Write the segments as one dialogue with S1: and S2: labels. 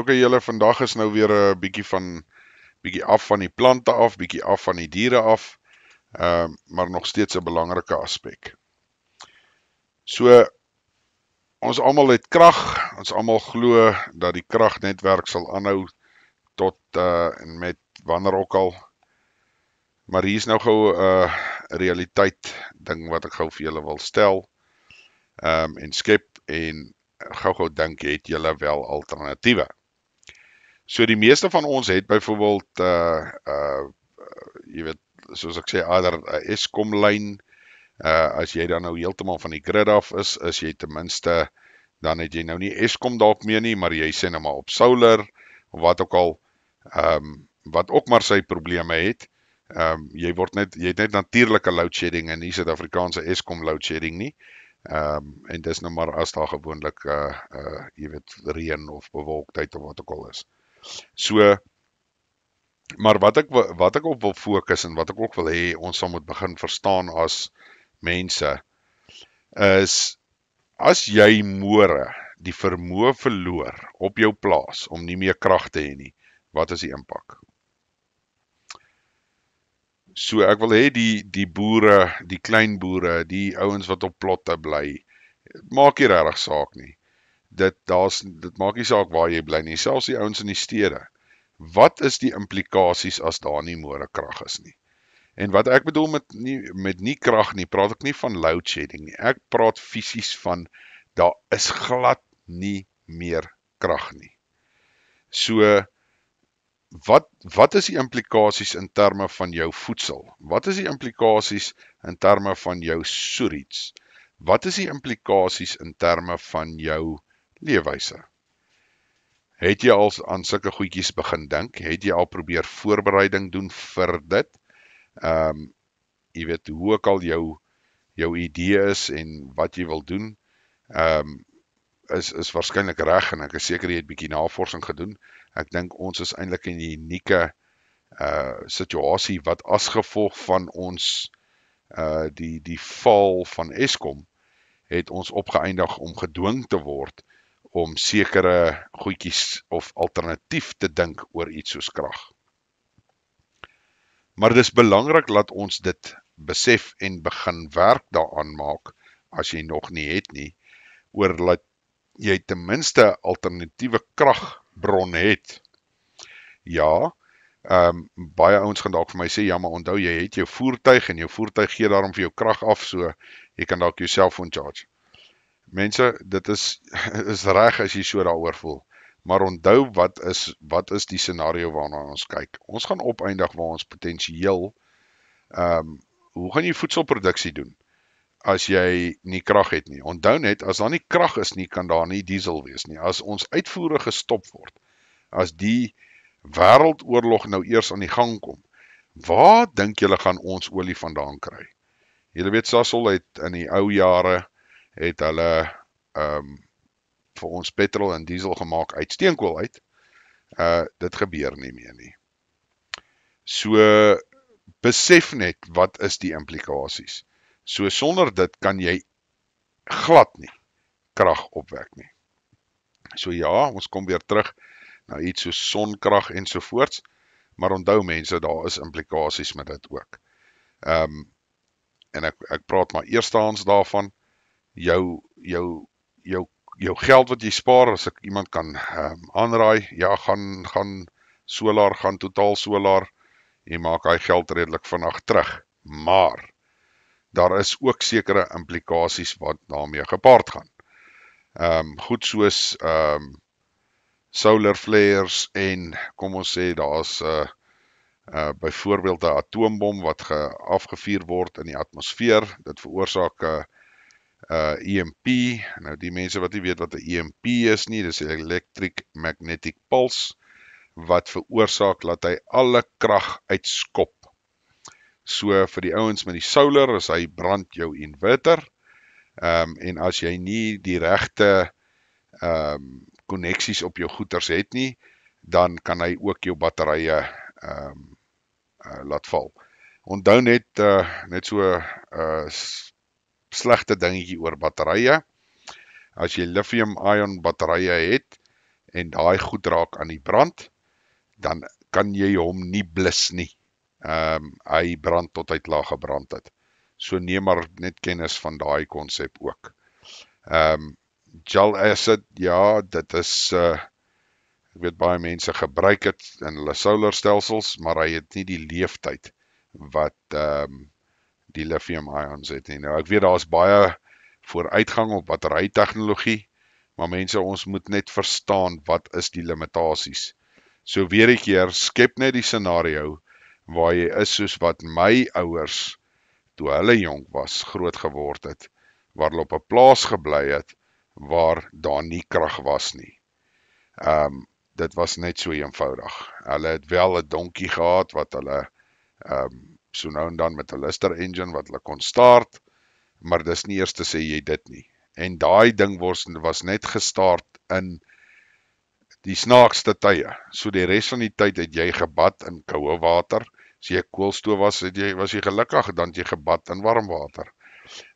S1: Okay julle, vandag is nou weer 'n bietjie af van die plante af, bietjie af van die diere af, maar nog steeds 'n belangrike aspek. So, ons almal het krag, ons almal glo dat die kragnetwerk sal aanhou tot en met wanneer ook al. Maar hier is nou gou 'n realiteit ding wat ek gou vir julle wil stel, en skep en gou dink, het julle wel alternatiewe? So die meeste van ons het byvoorbeeld jy weet, soos ek sê, Eskom lyn. As jy dan nou heeltemal van die grid af is jy ten minste, dan het jy nou nie Eskom dalk meer nie, maar jy sê nou maar op solar of wat ook al, wat ook maar sy probleme het. Jy het net natuurlike load shedding en nie Suid-Afrikaanse Eskom load shedding nie. En dis nou maar as daar gewoonlik jy weet, reën of bewolktheid of wat ook al is. So, maar wat ek op wil fokus en wat ek ook wil hê ons sal moet begin verstaan as mense, is as jy môre die vermoë verloor op jou plaas om nie meer krag te hê nie, wat is die impak? So ek wil hê die boere, die klein boere, die ouens wat op plotte bly, maak nie regtig saak nie. Dit maak nie saak waar jy bly nie, selfs die ouens in die stede. Wat is die implikasies as daar nie môre krag is nie? En wat ek bedoel met nie krag nie, praat ek nie van load shedding nie. Ek praat fisies van, daar is glad nie meer krag nie. So, wat is die implikasies in terme van jou voedsel? Wat is die implikasies in terme van jou soeriets? Wat is die implikasies in terme van jou leefwyse? Het jy al aan sulke goedjies begin dink? Het jy al probeer voorbereiding doen vir dit? Jy weet, hoe ook al jou idee is en wat jy wil doen, is waarskynlik reg, en ek is seker jy het bietjie navorsing gedoen. Ek dink ons is eintlik in 'n unieke situasie wat as gevolg van ons die val van Eskom het ons opgeëindig om gedwing te word om sekere goedjies of alternatief te dink oor iets soos krag. Maar dis belangrik dat ons dit besef en begin werk daaraan maak, as jy nog nie het nie, oor dat jy ten minste alternatiewe kragbron het. Ja, baie ouens gaan dalk vir my sê, ja, maar onthou, jy het jou voertuig en jou voertuig gee daarom vir jou krag af, so jy kan dalk jou selfoon charge. Mense, dit is reg as jy so daaroor voel. Maar onthou, wat is die scenario waarna ons kyk? Ons gaan opeindig waar ons potensieel, hoe gaan jy voedselproduksie doen as jy nie krag het nie? Onthou net, as daar nie krag is nie, kan daar nie diesel wees nie. As ons uitvoere gestop word, as die wêreldoorlog nou eers aan die gang kom, waar dink julle gaan ons olie vandaan kry? Julle weet, Sasol het in die ou jare, het hulle vir ons petrol en diesel gemaak uit steenkool uit. Dit gebeur nie meer nie. So, besef net, wat is die implikasies? So, sonder dit kan jy glad nie krag opwek nie. So ja, ons kom weer terug na iets soos sonkrag ensovoorts, maar onthou mense, daar is implikasies met dit ook. En ek praat maar eerstehands daarvan, jou geld wat jy spaar, as ek iemand kan aanraai, ja, gaan solar, gaan totaal solar, jy maak hy geld redelik vinnig terug, maar daar is ook sekere implikasies wat daarmee gepaard gaan. Goed soos solar flares en kom ons sê, daar is byvoorbeeld 'n atoombom wat afgevuur word in die atmosfeer, dit veroorsaak EMP, nou die mense wat nie weet wat 'n EMP is nie, dis 'n electric magnetic pulse, wat veroorsaak dat hy alle krag uitskop. So vir die ouens met die solar, as hy brand jou inverter, en as jy nie die regte koneksies op jou goeders het nie, dan kan hy ook jou batterye laat val. Onthou net so slegte dingetjie oor batterye. As jy lithium-ion batterye het en daai goed raak aan die brand, dan kan jy hom nie blus nie. Hy brand tot hy klaar gebrand het. So neem maar net kennis van daai konsep ook. Gel acid, ja, dit is ek weet baie mense gebruik het in hulle solarstelsels, maar hy het nie die leeftyd wat die lithium ions het nie. Nou ek weet daar is baie vooruitgang op batterytegnologie, maar mense, ons moet net verstaan wat is die limitasies. So weer 'n keer, skep net die scenario waar jy is soos wat my ouers, toe hulle jonk was, groot geword het, waar hulle op 'n plaas gebly het, waar daar nie krag was nie. Dit was net so eenvoudig. Hulle het wel 'n donkie gehad, wat hulle so nou en dan met 'n Lister engine, wat hulle kon start, maar dis nie eers te sê jy dit nie. En daai ding was net gestart in die snaakste tye. So die res van die tyd het jy gebad in koue water. As jy 'n koolstoof was, was jy gelukkig, dan het jy gebad in warm water.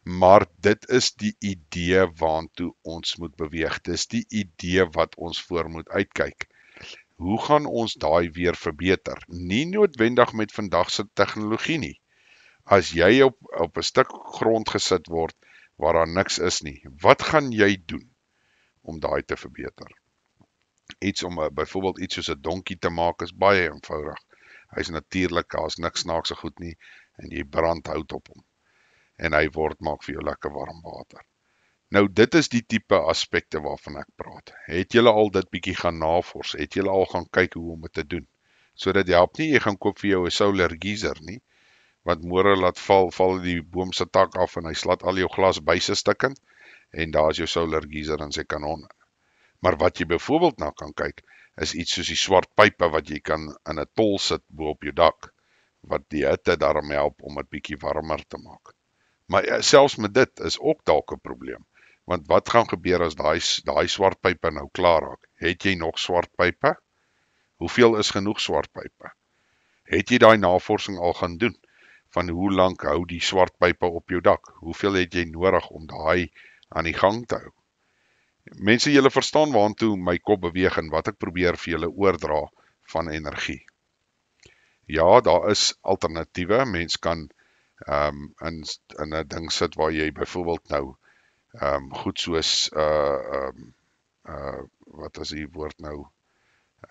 S1: Maar dit is die idee waantoe ons moet beweeg. Dis die idee wat ons voor moet uitkyk. Hoe gaan ons daai weer verbeter? Nie noodwendig met vandag se tegnologie nie. As jy op 'n stuk grond gesit word waar daar niks is nie, wat gaan jy doen om daai te verbeter? Byvoorbeeld iets soos 'n donkie te maak is baie eenvoudig. Hy's natuurlik, daar's niks snaakse goed nie en jy brand hout op hom. En hy maak vir jou lekker warm water. Nou dit is die tipe aspekte waarvan ek praat. Het julle al dit bietjie gaan navors? Het julle al gaan kyk hoe om dit te doen? So dit help nie jy gaan koop vir jou 'n solar geyser nie, wat môre laat val die boom se tak af en hy slat al jou glasbuise stukkend en daar is jou solar geyser en sy kanon. Maar wat jy byvoorbeeld na kan kyk, is iets soos die swart pype wat jy kan in 'n tol sit bo op jou dak, wat die hitte daarom help om dit bietjie warmer te maak. Maar selfs met dit is ook dalk 'n probleem, want wat gaan gebeur as daai swart pype nou klaar raak? Het jy nog swart pype? Hoeveel is genoeg swart pype? Het jy daai navorsing al gaan doen? Van hoe lank hou die swart pype op jou dak? Hoeveel het jy nodig om daai aan die gang te hou? Mense, julle verstaan waantoe my kop beweeg en wat ek probeer vir julle oordra van energie. Ja, daar is alternatiewe. Mens kan in 'n ding sit waar jy byvoorbeeld nou goed soos wat is die woord nou?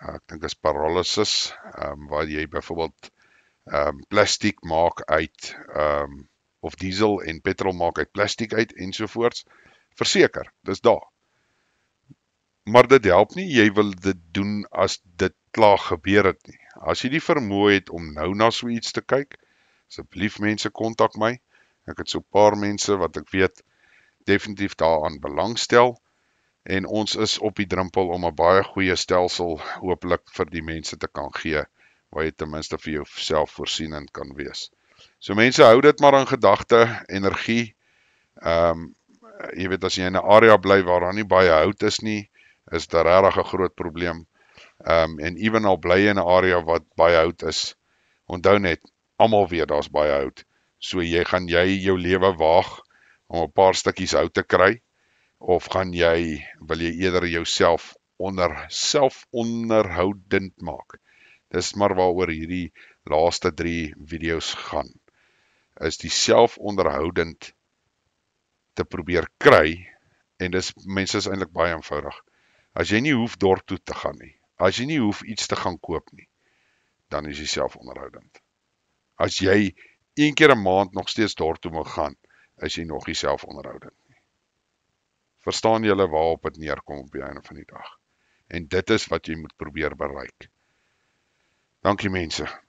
S1: Ek dink is pyrolysis, waar jy byvoorbeeld plastiek maak uit of diesel en petrol maak uit plastiek uit ensovoorts. Verseker, dis daar. Maar dit help nie, jy wil dit doen as dit klaar gebeur het nie. As jy die vermoë het om nou na so iets te kyk, asseblief mense, kontak my. Ek het so 'n paar mense wat ek weet definitief daaraan belangstel en ons is op die drempel om 'n baie goeie stelsel hopelik vir die mense te kan gee, waar jy ten minste vir jouself voorsienend kan wees. So mense, hou dit maar in gedagte, energie. Jy weet, as jy in 'n area bly waar daar nie baie hout is nie, is dit regtig 'n groot probleem. En ewen al bly jy in 'n area wat baie hout is, onthou net, almal weet daar's baie hout. So gaan jy jou lewe waag om 'n paar stukkies hout te kry, of wil jy eerder jouself selfonderhoudend maak? Dis maar waaroor hierdie laaste 3 video's gaan. Is die selfonderhoudend te probeer kry, en mense is eintlik baie eenvoudig. As jy nie hoef dorp toe te gaan nie, as jy nie hoef iets te gaan koop nie, dan is jy selfonderhoudend. As jy 1 keer 'n maand nog steeds dorp toe moet gaan, is jy nog nie selfonderhoudend nie. Verstaan julle waarop dit neerkom op die einde van die dag? En dit is wat jy moet probeer bereik. Dankie mense.